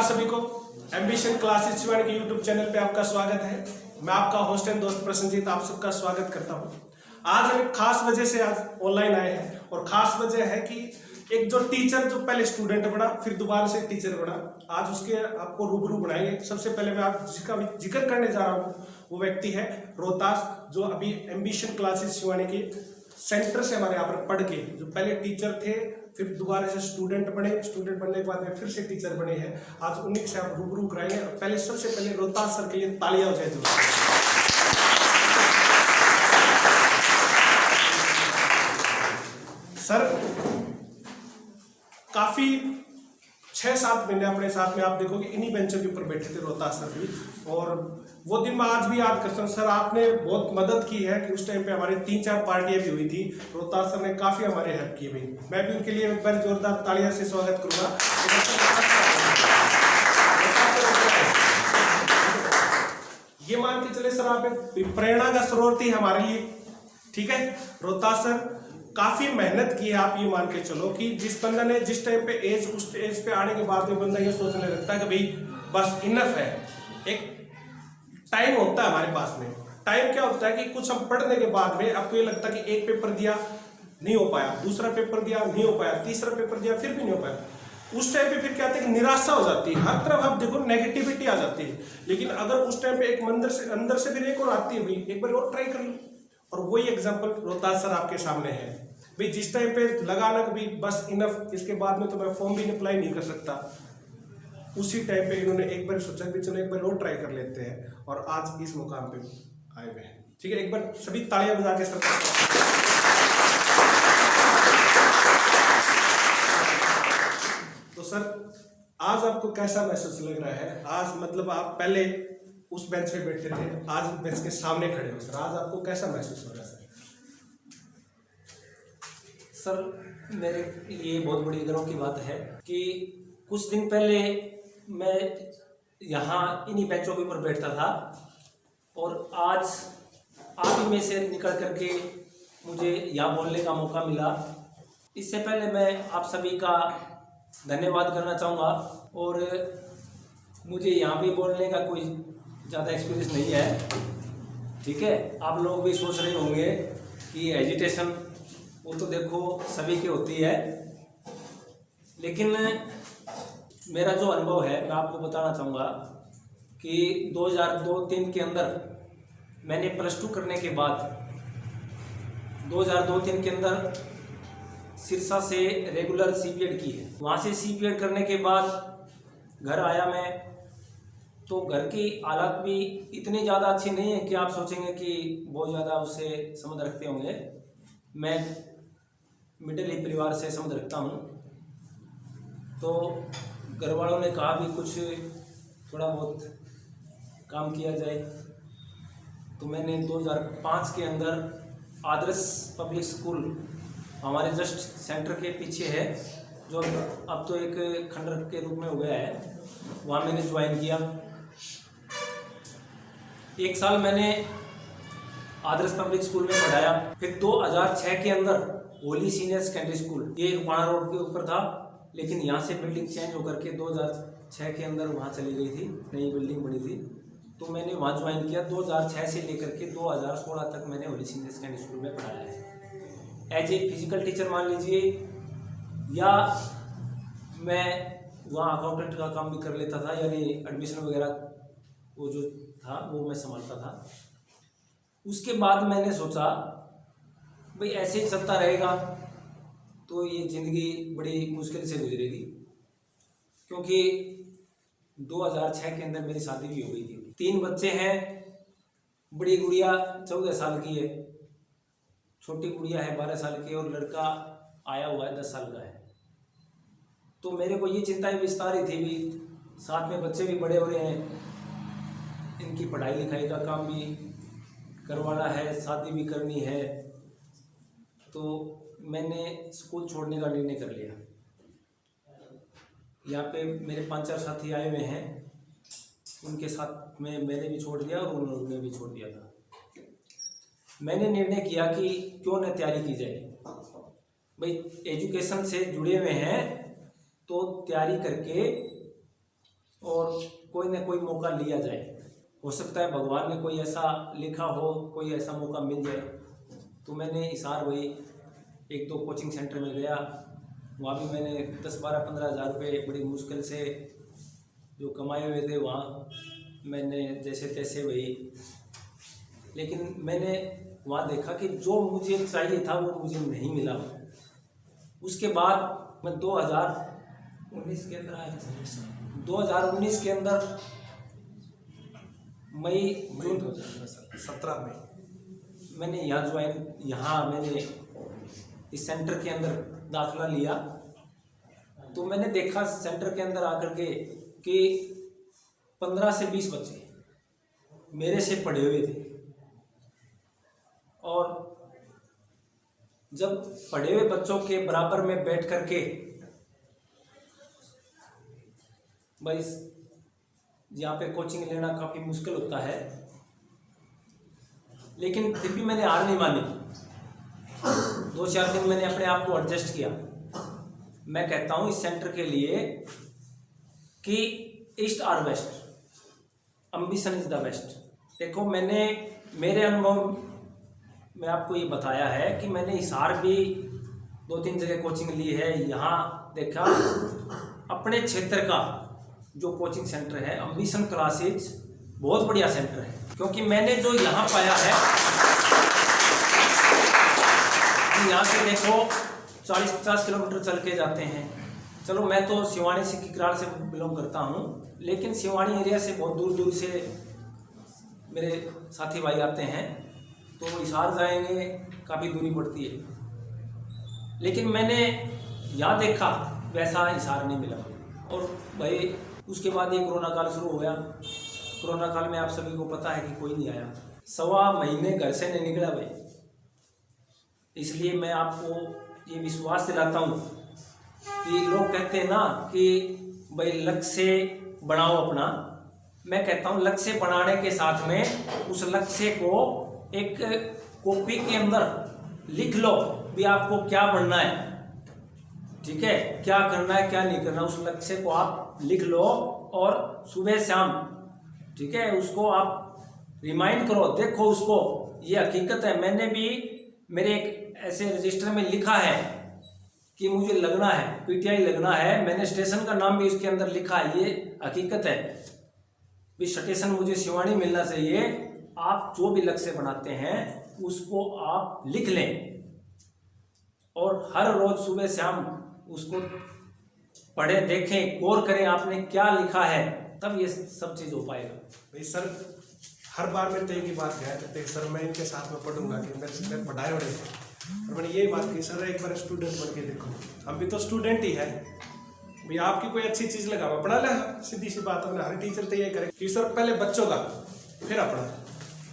नमस्कार सभी को। एम्बिशन क्लासेस शिवानी के यूट्यूब चैनल पे आपका स्वागत है। मैं आपका होस्ट एंड दोस्त प्रसन्नजीत आप सबका स्वागत करता हूं। आज हम एक खास वजह से आज ऑनलाइन आए हैं और खास वजह है कि एक जो टीचर जो पहले स्टूडेंट बना फिर दोबारा से टीचर बना, आज उसके आपको रूबरू बनाएंगे। सबसे पहले मैं आप जिसका भी जिक्र करने जा रहा हूँ वो व्यक्ति है रोहतास, जो अभी एम्बिशन क्लासेस शिवानी के सेंटर से हमारे यहाँ पर पढ़ के जो पहले टीचर थे फिर दोबारा से स्टूडेंट बने, स्टूडेंट बनने के बाद में फिर से टीचर बने हैं। आज उन्हीं से आप रूबरू कराएंगे। पहले सबसे पहले रोहतास सर के लिए तालियां हो जाए। सर काफी 6-7 महीने अपने साथ में आप देखोगे इन्हीं बेंचों के ऊपर बैठे थे रोहतास सर भी, और वो दिन मैं आज भी याद करता हूँ। सर आपने बहुत मदद की है कि उस टाइम पे हमारे 3-4 पार्टियां भी हुई थी। रोहतास सर ने काफी हमारे हेल्प की भाई, मैं भी उनके लिए एक बार जोरदार तालियां से स्वागत करूंगा। ये मान के चले सर आप एक प्रेरणा का स्रोत थी हमारे लिए, ठीक है। रोहतास सर काफी मेहनत की है, आप ये मान के चलो कि जिस बंदा ने जिस टाइम पे एज उस एज पे आने के बाद में बंदा ये सोचने लगता है कि भाई बस इनफ है। एक टाइम होता है हमारे पास में, टाइम क्या होता है कि कुछ हम पढ़ने के बाद में आपको ये लगता है कि एक पेपर दिया नहीं हो पाया, दूसरा पेपर दिया नहीं हो पाया, तीसरा पेपर दिया फिर भी नहीं हो पाया। उस टाइम पे फिर क्या होता है कि निराशा हो जाती है, हर तरफ आप देखो नेगेटिविटी आ जाती है। लेकिन अगर उस टाइम पे एक अंदर से फिर एक और आती है, भाई एक बार और ट्राई कर लो। और वही एग्जाम्पल रोहतास सर आपके सामने है भाई। जिस टाइम पे लगाना कि भाई बस इनफ, इसके बाद में तो मैं फॉर्म भी अप्लाई नहीं कर सकता, उसी टाइम पे इन्होंने एक बार सोचा कि चलो एक बार और ट्राई कर लेते हैं, और आज इस मुकाम पे आए हुए हैं। ठीक है, एक बार सभी तालियां बजा के सर। तो सर आज आपको कैसा महसूस लग रहा है? आज मतलब आप पहले उस बेंच पे बैठे थे, आज बेंच के सामने खड़े हो सर, आज आपको कैसा महसूस हो रहा है सर? सर मेरे लिए बहुत बड़ी गर्व की बात है कि कुछ दिन पहले मैं यहाँ इन्हीं बेंचों के ऊपर बैठता था, और आज आप ही में से निकल करके मुझे यहाँ बोलने का मौका मिला। इससे पहले मैं आप सभी का धन्यवाद करना चाहूँगा। और मुझे यहाँ भी बोलने का कोई ज़्यादा एक्सपीरियंस नहीं है, ठीक है। आप लोग भी सोच रहे होंगे कि एजिटेशन वो तो देखो सभी की होती है, लेकिन मेरा जो अनुभव है मैं आपको बताना चाहूँगा कि 2002-03 के अंदर मैंने +2 करने के बाद 2002-03 के अंदर सिरसा से रेगुलर CPED की है। वहाँ से CPED करने के बाद घर आया मैं, तो घर की हालत भी इतनी ज़्यादा अच्छी नहीं है कि आप सोचेंगे कि बहुत ज़्यादा उससे संबंध रखते होंगे। मैं मिडिल ही परिवार से संबंध रखता हूँ, तो घर वालों ने कहा भी कुछ थोड़ा बहुत काम किया जाए, तो मैंने 2005 के अंदर आदर्श पब्लिक स्कूल हमारे जस्ट सेंटर के पीछे है, जो अब तो एक खंडर के रूप में हो गया है, वहाँ मैंने ज्वाइन किया। 1 साल मैंने आदर्श पब्लिक स्कूल में पढ़ाया। फिर 2006 के अंदर होली सीनियर सेकेंडरी स्कूल, ये पाणा रोड के ऊपर था, लेकिन यहाँ से बिल्डिंग चेंज होकर के 2006 के अंदर वहाँ चली गई थी, नई बिल्डिंग बनी थी, तो मैंने वहाँ ज्वाइन किया। 2006 से लेकर के 2016 तक मैंने होली सीनियर सेकेंडरी स्कूल में पढ़ाया है एज ए फिजिकल टीचर मान लीजिए, या मैं वहाँ अकाउंटेंट का काम भी कर लेता था, यानी एडमिशन वगैरह वो जो था वो मैं संभालता था। उसके बाद मैंने सोचा भाई ऐसे ही चलता रहेगा तो ये ज़िंदगी बड़ी मुश्किल से गुजरेगी, क्योंकि 2006 के अंदर मेरी शादी भी हो गई थी। 3 बच्चे हैं, बड़ी गुड़िया 14 साल की है, छोटी गुड़िया है 12 साल की, और लड़का आया हुआ है 10 साल का है। तो मेरे को ये चिंताएं विस्तार ही थी भी, साथ में बच्चे भी बड़े हो रहे हैं, इनकी पढ़ाई लिखाई का काम भी करवाना है, शादी भी करनी है, तो मैंने स्कूल छोड़ने का निर्णय कर लिया। यहाँ पे मेरे 5-4 साथी आए हुए हैं, उनके साथ में मैंने भी छोड़ दिया और उन्होंने भी छोड़ दिया था। मैंने निर्णय किया कि क्यों न तैयारी की जाए, भाई एजुकेशन से जुड़े हुए हैं तो तैयारी करके और कोई ना कोई मौका लिया जाए। हो सकता है भगवान ने कोई ऐसा लिखा हो, कोई ऐसा मौका मिल जाए। तो मैंने हिसार वही 1-2 कोचिंग सेंटर में गया, वहाँ भी मैंने 10-12-15 हज़ार रुपये बड़ी मुश्किल से जो कमाए हुए थे वहाँ मैंने जैसे तैसे वही, लेकिन मैंने वहाँ देखा कि जो मुझे चाहिए था वो मुझे नहीं मिला। उसके बाद मैं 2019 के अंदर आया, 2019 के अंदर मई जून 17 में मैंने यहाँ मैंने इस सेंटर के अंदर दाखिला लिया। तो मैंने देखा सेंटर के अंदर आकर के कि 15 से 20 बच्चे मेरे से पढ़े हुए थे, और जब पढ़े हुए बच्चों के बराबर में बैठ करके भाई यहाँ पे कोचिंग लेना काफ़ी मुश्किल होता है, लेकिन फिर भी मैंने हार नहीं मानी। 2-4 दिन मैंने अपने आप को एडजस्ट किया। मैं कहता हूँ इस सेंटर के लिए कि ईस्ट और west, ambition is the best. देखो मैंने मेरे अनुभव में आपको ये बताया है कि मैंने हिसार भी 2-3 जगह कोचिंग ली है। यहाँ देखा अपने क्षेत्र का जो कोचिंग सेंटर है अम्बिशन क्लासेज बहुत बढ़िया सेंटर है, क्योंकि मैंने जो यहाँ पाया है कि यहाँ से देखो 40-50 किलोमीटर चल के जाते हैं। चलो मैं तो सिवानी से किकराल से बिलोंग करता हूँ, लेकिन सिवानी एरिया से बहुत दूर दूर से मेरे साथी भाई आते हैं, तो हिसार जाएंगे काफ़ी दूरी पड़ती है। लेकिन मैंने यहाँ देखा वैसा हिसार नहीं मिला। और भाई उसके बाद ये कोरोना काल शुरू हो गया। कोरोना काल में आप सभी को पता है कि कोई नहीं आया, 1.25 महीने घर से नहीं निकला भाई। इसलिए मैं आपको ये विश्वास दिलाता हूँ कि लोग कहते हैं ना कि भाई लक्ष्य बनाओ अपना। मैं कहता हूँ लक्ष्य बनाने के साथ में उस लक्ष्य को एक कॉपी के अंदर लिख लो भी आपको क्या बनना है, ठीक है, क्या करना है क्या नहीं करना। उस लक्ष्य को आप लिख लो और सुबह शाम, ठीक है, उसको आप रिमाइंड करो, देखो उसको। ये हकीकत है, मैंने भी मेरे एक ऐसे रजिस्टर में लिखा है कि मुझे लगना है, पीटीआई लगना है। मैंने स्टेशन का नाम भी उसके अंदर लिखा है। ये हकीकत है भी स्टेशन मुझे सिवानी मिलना चाहिए। आप जो भी लक्ष्य बनाते हैं उसको आप लिख लें और हर रोज सुबह शाम उसको पढ़े, देखें, गौर करें आपने क्या लिखा है, तब ये सब चीज़ हो पाएगा। भाई सर हर बार में तो एक ही बात कहा करते सर मैं इनके साथ में पढ़ूंगा कि मेरे से पढ़ाए बड़े थे, और मैंने यही बात की सर एक बार स्टूडेंट बन के देखो। हम भी तो स्टूडेंट ही है भाई, आपकी कोई अच्छी चीज़ लगा पढ़ा ले। सीधी सी बात है, हर टीचर तो यही करे कि सर पहले बच्चों का फिर अपना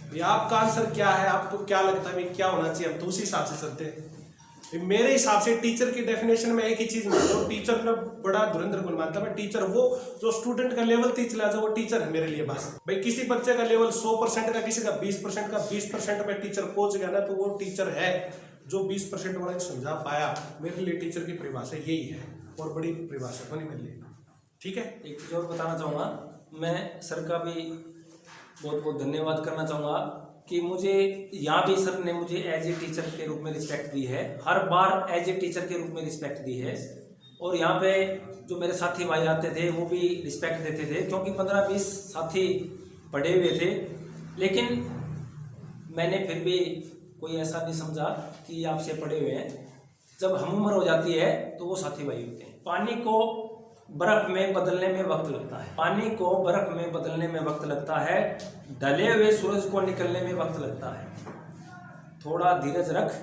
भाई आपका आंसर क्या है, आपको क्या लगता है भाई क्या होना चाहिए, हम तो उसी हिसाब से चलते हैं। मेरे हिसाब से टीचर की डेफिनेशन में एक ही चीज मानता हूँ, टीचर में बड़ा धुरंधर गुण मानता है। टीचर वो जो स्टूडेंट का लेवल तक चला जाए वो टीचर है मेरे लिए बस। भाई किसी बच्चे का लेवल 100% का, किसी का 20% का, 20% में टीचर पहुंच गया ना तो वो टीचर है। जो 20% वाला समझा पाया, मेरे लिए टीचर की परिभाषा यही है और बड़ी परिभाषा बनी मेरे लिए। ठीक है, एक चीज़ और बताना चाहूँगा, मैं सर का भी बहुत बहुत धन्यवाद करना चाहूँगा कि मुझे यहाँ भी सर ने मुझे एज ए टीचर के रूप में रिस्पेक्ट दी है। हर बार एज ए टीचर के रूप में रिस्पेक्ट दी है। और यहाँ पे जो मेरे साथी भाई आते थे वो भी रिस्पेक्ट देते थे, क्योंकि 15-20 साथी पढ़े हुए थे। लेकिन मैंने फिर भी कोई ऐसा नहीं समझा कि आपसे पढ़े हुए हैं। जब हम उम्र हो जाती है तो वो साथी भाई होते हैं। पानी को बर्फ में बदलने में वक्त लगता है, पानी को बर्फ में बदलने में वक्त लगता है, ढले हुए सूरज को निकलने में वक्त लगता है। थोड़ा धीरज रख,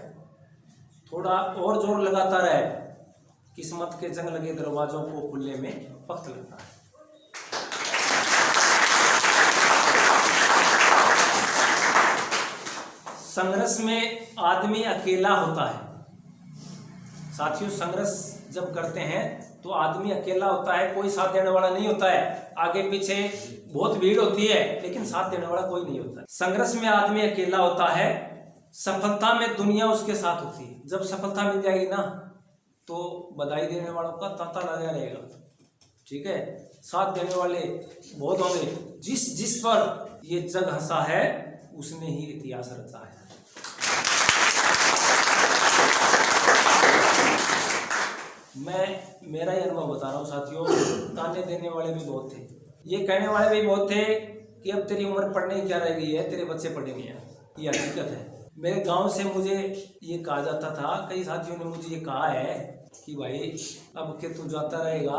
थोड़ा और जोर लगाता रहे, किस्मत के जंग लगे दरवाजों को खुलने में वक्त लगता है। संघर्ष में आदमी अकेला होता है साथियों। संघर्ष जब करते हैं तो आदमी अकेला होता है, कोई साथ देने वाला नहीं होता है। आगे पीछे बहुत भीड़ होती है लेकिन साथ देने वाला कोई नहीं होता है। संघर्ष में आदमी अकेला होता है, सफलता में दुनिया उसके साथ होती है। जब सफलता मिल जाएगी ना तो बधाई देने वालों का तांता लगा रहेगा। ठीक है, साथ देने वाले बहुत होंगे। जिस जिस पर ये जग हंसा है उसने ही इतिहास रचा है। मेरा ही अनुभव बता रहा हूँ साथियों। ताने देने वाले भी बहुत थे, ये कहने वाले भी बहुत थे कि अब तेरी उम्र पढ़ने की क्या रह गई है, तेरे बच्चे पढ़ेंगे। ये हकीकत है। मेरे गांव से मुझे ये कहा जाता था, कई साथियों ने मुझे ये कहा है कि भाई अब के तू जाता रहेगा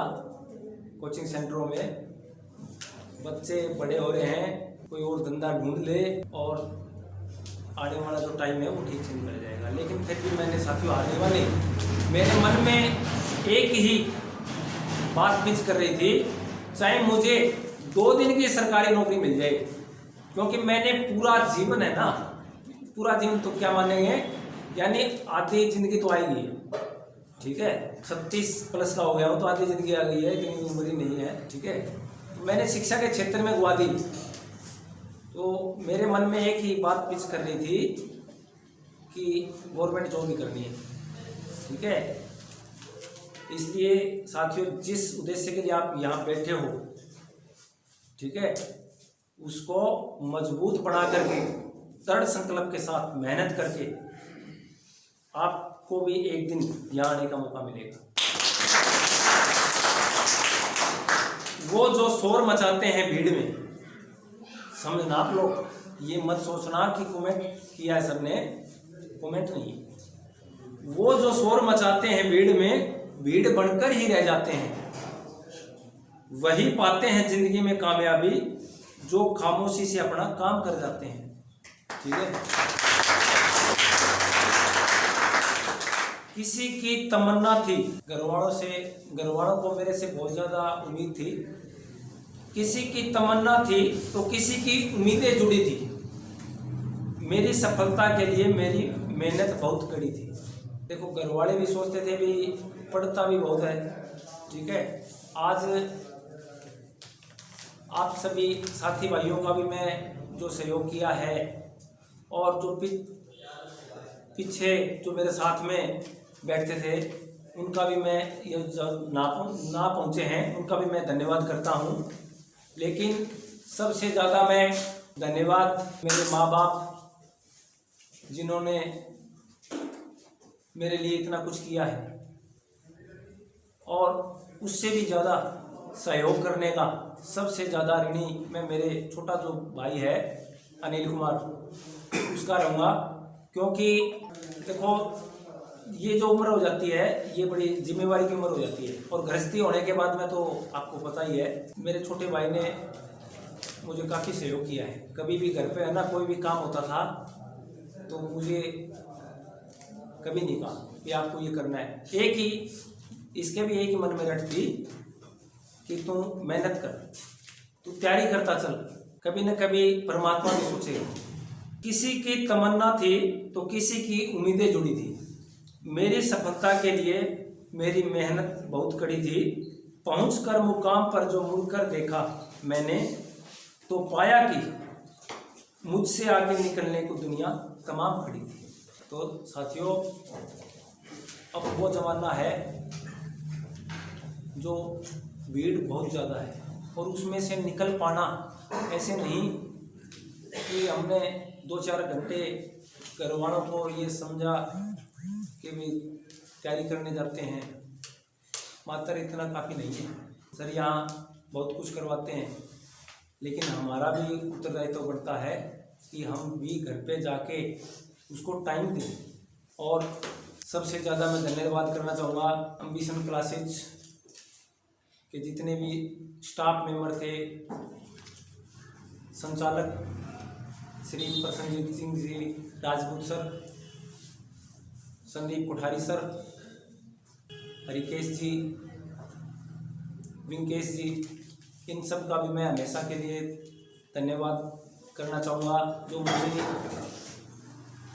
कोचिंग सेंटरों में, बच्चे बड़े हो रहे हैं, कोई और धंधा ढूंढ ले और आने वाला जो टाइम है वो ठीक से निकल जाएगा। लेकिन फिर भी मैंने साथियों आने वाले मेरे मन में एक ही बात पिच कर रही थी, चाहे मुझे 2 दिन की सरकारी नौकरी मिल जाए, क्योंकि मैंने पूरा जीवन है ना, पूरा जीवन तो क्या मानेंगे, यानी आधी जिंदगी तो आएगी, ठीक है, 36 प्लस का हो गया हूँ तो आधी जिंदगी आ गई है, इतनी उम्र ही नहीं है, ठीक है। तो मैंने शिक्षा के क्षेत्र में गुआ दी, तो मेरे मन में एक ही बात पिच कर रही थी कि गवर्नमेंट जॉब ही करनी है, ठीक है। इसलिए साथियों, जिस उद्देश्य के लिए आप यहाँ बैठे हो, ठीक है, उसको मजबूत बना करके दृढ़ संकल्प के साथ मेहनत करके आपको भी एक दिन यहाँ आने का मौका मिलेगा। वो जो शोर मचाते हैं भीड़ में, समझना आप लोग, ये मत सोचना कि कमेंट किया है सबने, कमेंट नहीं, वो जो शोर मचाते हैं भीड़ में, भीड़ बनकर ही रह जाते हैं, वही पाते हैं जिंदगी में कामयाबी, जो खामोशी से अपना काम कर जाते हैं, ठीक है। किसी की तमन्ना थी, घरवालों को मेरे से बहुत ज्यादा उम्मीद थी, किसी की तमन्ना थी तो किसी की उम्मीदें जुड़ी थी। मेरी सफलता के लिए मेरी मेहनत बहुत कड़ी थी। देखो, घरवाले भी सोचते थे भी पढ़ता भी बहुत है, ठीक है। आज आप सभी साथी भाइयों का भी मैं जो सहयोग किया है, और जो पीछे जो मेरे साथ में बैठते थे, उनका भी मैं ये जब ना पहुँचे हैं उनका भी मैं धन्यवाद करता हूँ। लेकिन सबसे ज़्यादा मैं धन्यवाद मेरे माँ बाप, जिन्होंने मेरे लिए इतना कुछ किया है, और उससे भी ज़्यादा सहयोग करने का सबसे ज़्यादा ऋणी मैं मेरे छोटा जो भाई है अनिल कुमार, उसका रहूँगा। क्योंकि देखो, ये जो उम्र हो जाती है, ये बड़ी जिम्मेवारी की उम्र हो जाती है, और गृहस्थी होने के बाद में तो आपको पता ही है, मेरे छोटे भाई ने मुझे काफ़ी सहयोग किया है। कभी भी घर पे है ना, कोई भी काम होता था तो मुझे कभी नहीं कहा कि आपको ये करना है। इसके भी एक ही मन में रट थी कि तू मेहनत कर, तू तैयारी करता चल, कभी न कभी परमात्मा भी सोचेगा। किसी की तमन्ना थी तो किसी की उम्मीदें जुड़ी थी। मेरी सफलता के लिए मेरी मेहनत बहुत कड़ी थी। पहुंचकर मुकाम पर जो मुड़कर देखा मैंने, तो पाया कि मुझसे आगे निकलने को दुनिया तमाम खड़ी थी। तो साथियों, अब वो ज़माना है जो भीड़ बहुत ज़्यादा है, और उसमें से निकल पाना ऐसे नहीं कि हमने 2-4 घंटे घर वालों को ये समझा कि भी तैयारी करने जाते हैं, मात्र इतना काफ़ी नहीं है। सर यहाँ बहुत कुछ करवाते हैं, लेकिन हमारा भी उत्तरदायित्व बढ़ता है कि हम भी घर पे जाके उसको टाइम दें। और सबसे ज़्यादा मैं धन्यवाद करना चाहूँगा एम्बिशन क्लासेज के जितने भी स्टाफ मेंबर थे, संचालक श्री प्रसन्नजीत सिंह जी राजपूत सर, संदीप कोठारी सर, हरिकेश जी, विंकेश जी, इन सब का भी मैं हमेशा के लिए धन्यवाद करना चाहूँगा, जो मुझे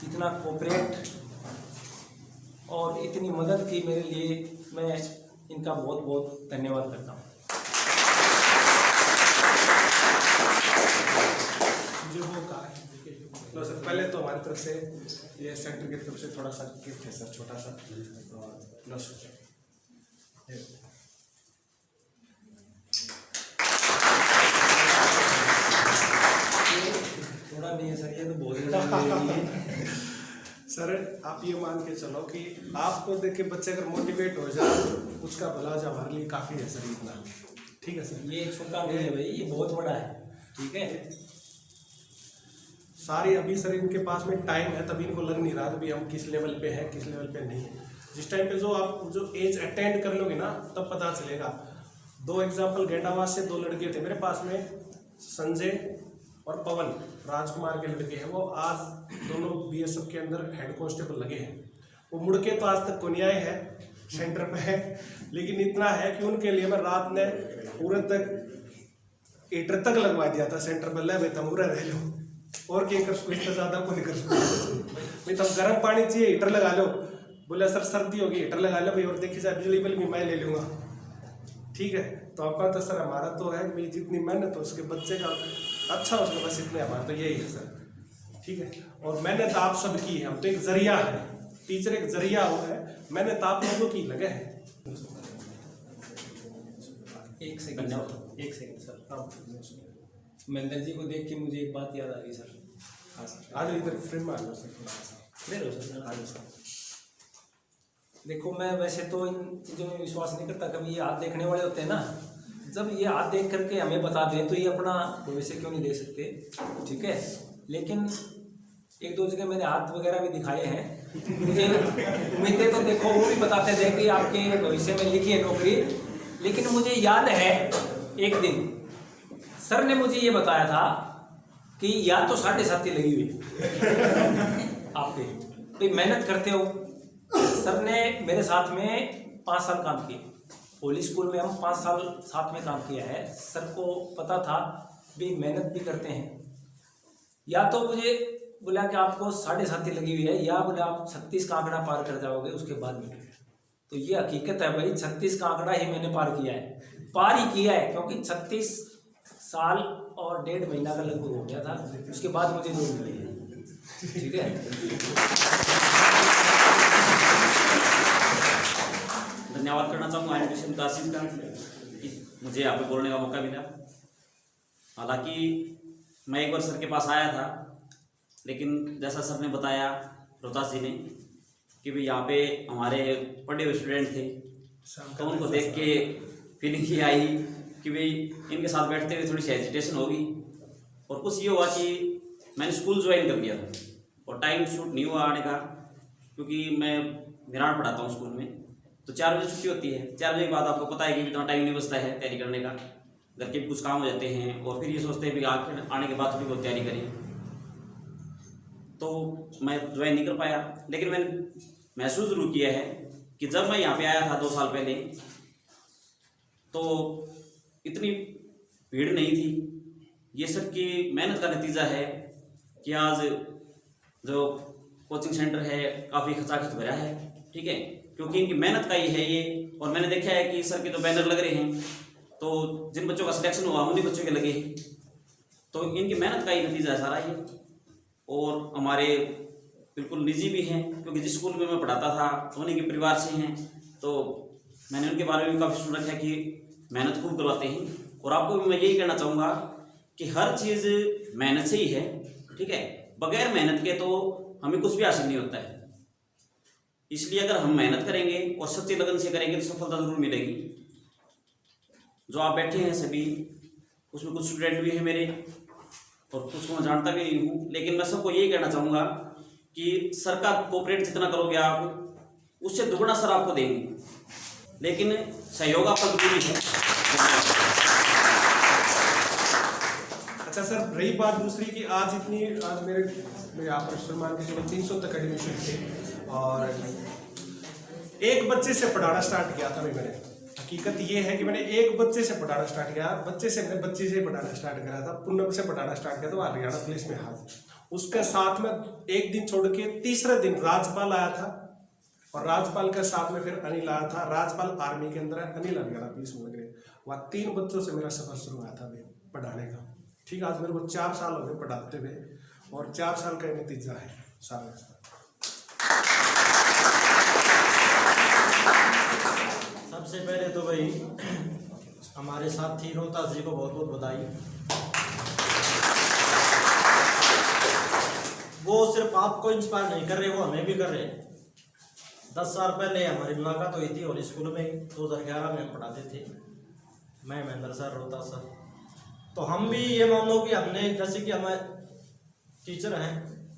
इतना कोऑपरेट और इतनी मदद की मेरे लिए। मैं इनका बहुत बहुत धन्यवाद करता हूँ। जो वो कहा है, तो सर पहले तो हमारी तरफ से ये सेंटर की तरफ से थोड़ा सा गिफ्ट है सर, छोटा सा। नहीं है सर, ये तो बहुत बड़ा मेरे लिए। सर आप ये मान के चलो कि आपको देख के बच्चे अगर मोटिवेट हो जाए, उसका भला जो हमारे लिए काफ़ी है सर इतना। ठीक है सर, ये छोटा नहीं है भाई, ये बहुत बड़ा है। ठीक है, सारी अभी सर इनके पास में टाइम है, तभी इनको लग नहीं रहा कि हम किस लेवल पे हैं किस लेवल पे नहीं है। जिस टाइम पे जो आप जो एज अटेंड कर लोगे ना, तब पता चलेगा। 2 एग्जाम्पल गेंडावास से 2 लड़के थे मेरे पास में, संजय और पवन, राजकुमार के लड़के हैं। वो आज दोनों बीएसएफ के अंदर हेड कांस्टेबल लगे हैं। वो मुड़ के तो आज तक कोनियाए है, सेंटर पे है, लेकिन इतना है कि उनके लिए मैं रात ने पूरे तक हीटर तक लगवा दिया था सेंटर पर। ले भाई तुम उरे रह लो, और क्या कर सकते, इससे ज़्यादा को नहीं कर सकते भाई। तुम गर्म पानी चाहिए हीटर लगा लो, बोले सर सर्दी होगी हीटर लगा लो भाई, और देखिए जाए बिजली बिल भी मैं ले लूँगा। ठीक है, तो आपका तो सर हमारा तो है कि जितनी मेहनत हो उसके बच्चे का अच्छा हो सके, बस इतने हमारा तो यही है सर। ठीक है, और मेहनत आप सब की है, हम तो एक जरिया है, टीचर एक जरिया हो है, मेहनत आप लोगों की लगे है। एक सेकंड सर, महेंद्र जी को देख के मुझे एक बात याद आ गई सर। हाँ सर, आज इधर फ्रेम में आ जाओ सर, ले लो सर, आ जाओ सर। देखो मैं वैसे तो इन चीज़ों में विश्वास नहीं करता, कभी ये हाथ देखने वाले होते हैं ना, जब ये हाथ देख करके हमें बता दें तो ये अपना भविष्य क्यों नहीं दे सकते। ठीक है, लेकिन 1-2 जगह मैंने हाथ वगैरह भी दिखाए हैं। मुझे उम्मीदें तो देखो वो भी बताते थे कि आपके भविष्य में लिखी है नौकरी, लेकिन मुझे याद है एक दिन सर ने मुझे ये बताया था कि या तो 7.5 लगी हुई आपके, तो मेहनत करते हो। सर ने मेरे साथ में 5 साल काम किए, होली स्कूल में हम 5 साल साथ में काम किया है। सर को पता था भी मेहनत भी करते हैं। या तो मुझे बोला कि आपको 7.5 लगी हुई है, या बोला आप 36 का आंकड़ा पार कर जाओगे उसके बाद में। तो ये हकीकत है भाई, 36 का आंकड़ा ही मैंने पार किया है, पार ही किया है, क्योंकि 36 साल और 1.5 महीना का लगभग हो गया था, उसके बाद मुझे जॉब मिली है। ठीक है, धन्यवाद करना चाहूँगा एजुकेशन कासिम का कि मुझे यहाँ पे बोलने का मौका मिला। हालांकि मैं एक बार सर के पास आया था, लेकिन जैसा सर ने बताया, रोहतास जी ने, कि भाई यहाँ पे हमारे पढ़े हुए स्टूडेंट थे, तो उनको देख के फीलिंग ये आई कि भाई इनके साथ बैठते हुए थोड़ी सी हेजिटेशन होगी। और कुछ ये हुआ कि मैंने स्कूल ज्वाइन कर लिया था और टाइम शूट नहीं हुआ आने का, क्योंकि मैं निराण पढ़ाता हूँ स्कूल में, तो 4 बजे छुट्टी होती है। 4 बजे के बाद आपको पता है कि इतना टाइम नहीं बचता है तैयारी करने का, घर के भी कुछ काम हो जाते हैं, और फिर ये सोचते हैं कि आने के बाद थोड़ी बहुत तैयारी करें, तो मैं ज्वाइन नहीं कर पाया। लेकिन मैंने महसूस जरूर किया है कि जब मैं यहाँ पे आया था 2 साल पहले, तो इतनी भीड़ नहीं थी। ये सब की मेहनत का नतीजा है कि आज जो कोचिंग सेंटर है काफ़ी खचाखच भरा है। ठीक है, क्योंकि इनकी मेहनत का ही है ये। और मैंने देखा है कि सर के जो बैनर लग रहे हैं, तो जिन बच्चों का सिलेक्शन हुआ उन्हीं बच्चों के लगे हैं, तो इनकी मेहनत का ही नतीजा है सारा ये। और हमारे बिल्कुल निजी भी हैं, क्योंकि जिस स्कूल में मैं पढ़ाता था उन्हीं के परिवार से हैं, तो मैंने उनके बारे में काफ़ी सुन रखा है कि मेहनत खूब करवाते हैं। और आपको भी मैं यही कहना चाहूँगा कि हर चीज़ मेहनत से ही है। ठीक है, बगैर मेहनत के तो हमें कुछ भी हासिल नहीं होता है। इसलिए अगर हम मेहनत करेंगे और सच्ची लगन से करेंगे तो सफलता जरूर मिलेगी। जो आप बैठे हैं सभी, उसमें कुछ स्टूडेंट भी हैं मेरे, और कुछ को मैं जानता भी नहीं हूँ, लेकिन मैं सबको यही कहना चाहूँगा कि सर का कोऑपरेट जितना करोगे आप, उससे दुगना सर आपको देंगे, लेकिन सहयोग आपका जरूरी है। अच्छा सर, रही बात दूसरी कि आज मेरे यहाँ पर सम्मान के 300 तक एडमिशन थे, और एक बच्चे से पढ़ाना स्टार्ट किया था मैंने। हकीकत ये है कि मैंने एक बच्चे से पढ़ाना स्टार्ट किया, बच्चे से पढ़ाना स्टार्ट करा था, पूनम से पढ़ाना स्टार्ट किया था हरियाणा पुलिस में। हाथ उसके साथ में एक दिन छोड़ के तीसरे दिन राजपाल आया था, और राजपाल के साथ में फिर अनिल आया था। राजपाल आर्मी के अंदर है, अनिल हरियाणा पुलिस में लग रहे। वहाँ 3 बच्चों से मेरा सफर शुरू हुआ था पढ़ाने का। ठीक है, आज मेरे को 4 साल हो गए पढ़ाते हुए, और 4 साल का नतीजा है सारा। सबसे पहले तो भाई हमारे साथी रोहतास जी को बहुत बहुत बधाई। वो सिर्फ आपको इंस्पायर नहीं कर रहे, वो हमें भी कर रहे हैं। 10 साल पहले हमारी मुलाकात हुई थी और स्कूल में 2011 में हम पढ़ाते थे, मैं महेंद्र सर, रोहतास सर। तो हम भी ये मान लो कि हमने, जैसे कि हमें टीचर हैं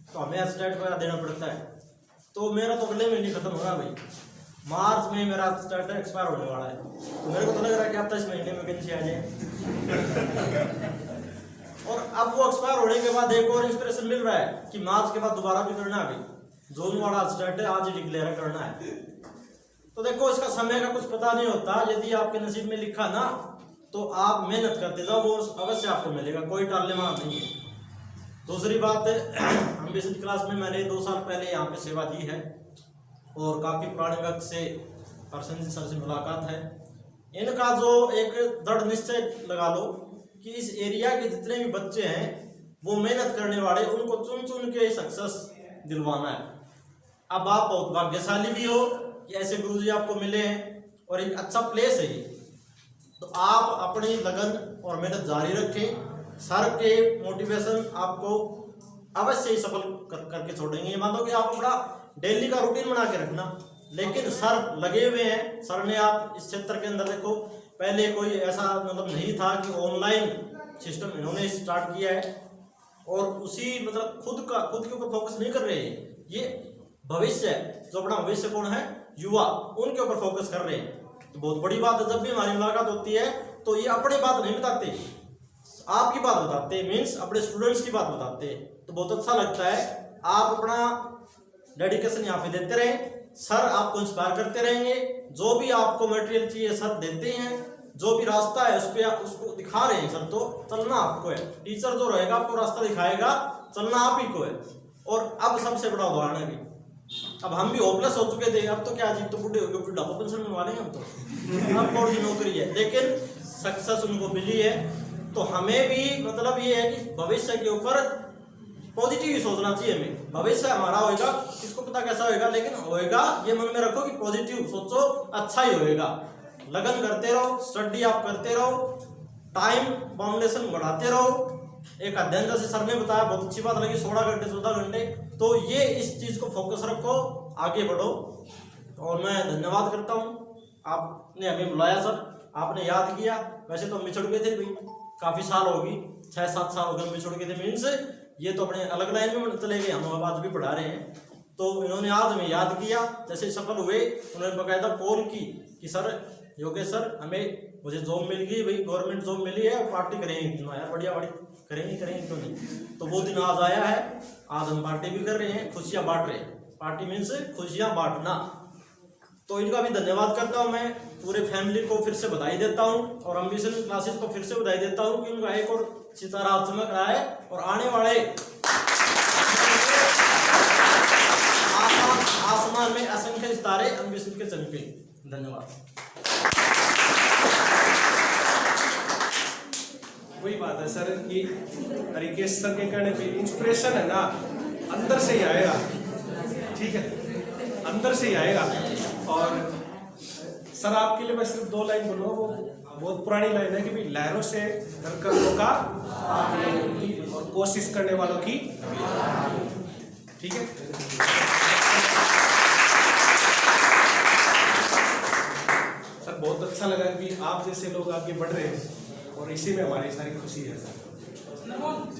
तो हमें असिस्टेंट वगैरह देना पड़ता है, तो मेरा तो अगले महीने खत्म हो रहा है भाई, मार्च में मेरा असिस्टेंट एक्सपायर होने वाला है। तो मेरे को तो लग रहा है कि अब तो इस महीने में वैकेंसी आ जाए। और अब वो एक्सपायर होने के बाद एक और इंस्पिरेशन मिल रहा है कि मार्च के बाद दोबारा भी करना है भाई, जोन वाला असिस्टेंट है, आज ही डिक्लेयर करना है। तो देखो इसका समय का कुछ पता नहीं होता, यदि आपके नसीब में लिखा ना तो आप मेहनत करते जाओ, वो अवश्य आपको मिलेगा, कोई टालने वाला नहीं है। दूसरी बात, एम्बिशन क्लास में मैंने 2 साल पहले यहाँ पे सेवा दी है और काफ़ी पुराने वक्त से परसेंट सर से मुलाकात है। इनका जो एक दृढ़ निश्चय लगा लो कि इस एरिया के जितने भी बच्चे हैं वो मेहनत करने वाले, उनको चुन चुन के सक्सेस दिलवाना है। अब आप बहुत भाग्यशाली भी हो कि ऐसे गुरुजी आपको मिले हैं और एक अच्छा प्लेस है ये, तो आप अपनी लगन और मेहनत जारी रखें। सर के मोटिवेशन आपको अवश्य ही सफल करके छोड़ेंगे। मान लो कि आप अपना डेली का रूटीन बना के रखना, लेकिन सर लगे हुए हैं। सर ने, आप इस क्षेत्र के अंदर देखो, पहले कोई ऐसा मतलब नहीं था कि ऑनलाइन सिस्टम इन्होंने स्टार्ट किया है और उसी मतलब खुद के ऊपर फोकस नहीं कर रहे हैं। ये भविष्य, जो अपना भविष्य कौन है, युवा, उनके ऊपर फोकस कर रहे हैं। तो बहुत बड़ी बात है, जब भी हमारी मुलाकात होती है तो ये अपनी बात नहीं बताते, आपकी बात बताते हैं, मीन्स अपने स्टूडेंट्स की बात बताते हैं। तो बहुत अच्छा लगता है। आप अपना डेडिकेशन यहाँ पे देते रहें, सर आपको इंस्पायर करते रहेंगे। जो भी आपको मटेरियल चाहिए सर देते हैं, जो भी रास्ता है उस पर उसको दिखा रहे हैं सर, तो चलना आपको है। टीचर जो रहेगा आपको रास्ता दिखाएगा, चलना आप ही को है। और अब सबसे बड़ा उदाहरण है, अब हम भी होपलेस हो चुके थे, अब तो क्या जी, तो बुढ़े हो गए, बुढ़ापा पेंशन बनवा लेंगे हम तो, अब कौन सी नौकरी है, लेकिन सक्सेस उनको मिली है। तो हमें भी मतलब ये है कि भविष्य के ऊपर पॉजिटिव ही सोचना चाहिए हमें। भविष्य हमारा होएगा, किसको पता कैसा होएगा, लेकिन होएगा ये मन में रखो कि पॉजिटिव सोचो, अच्छा ही होएगा। लगन करते रहो, स्टडी आप करते रहो, टाइम बाउंडेशन बढ़ाते रहो। एक अध्ययन जैसे सर ने बताया, बहुत अच्छी बात लगी, 16 घंटे 14 घंटे, तो ये इस चीज को फोकस रखो, आगे बढ़ो। और मैं धन्यवाद करता हूँ, आपने हमें बुलाया सर, आपने याद किया। वैसे तो हम बिछड़ गए थे भाई, काफी साल होगी, 6-7 साल हो गए बिछड़ गए थे। मीन्स ये तो अपने अलग लाइन में चले गए, हम आज भी पढ़ा रहे हैं। तो इन्होंने आज हमें याद किया, जैसे सफल हुए उन्होंने बकायदा कॉल की कि सर योगेश सर, हमें मुझे जॉब मिल गई भाई, गवर्नमेंट जॉब मिली है, पार्टी करेंगे क्यों यार, बढ़िया बड़ी करेंगे क्यों नहीं। तो वो दिन आज आया है, आज हम पार्टी भी कर रहे हैं, खुशियाँ बांट रहे हैं। पार्टी मीन्स खुशियाँ बांटना। तो इनका भी धन्यवाद करता हूँ मैं, पूरे फैमिली को फिर से बधाई देता हूँ और एम्बिशन क्लासेस को फिर से बधाई देता हूँ कि उनका एक और सितारा चमक रहा है और आने वाले आसमान में असंख्य सितारे एम्बिशन के चमके। धन्यवाद। वही बात है सर कि हरिकेश सर के कहने पे इंस्पिरेशन है ना, अंदर से ही आएगा, ठीक है, अंदर से ही आएगा। और सर आपके लिए मैं सिर्फ 2 लाइन बोलूँगा, वो बहुत पुरानी लाइन है कि भाई लहरों से डरकर रोका और कोशिश करने वालों की, ठीक है। सर बहुत अच्छा लगा कि आप जैसे लोग आगे बढ़ रहे हैं और इसी में हमारी सारी खुशी है सर।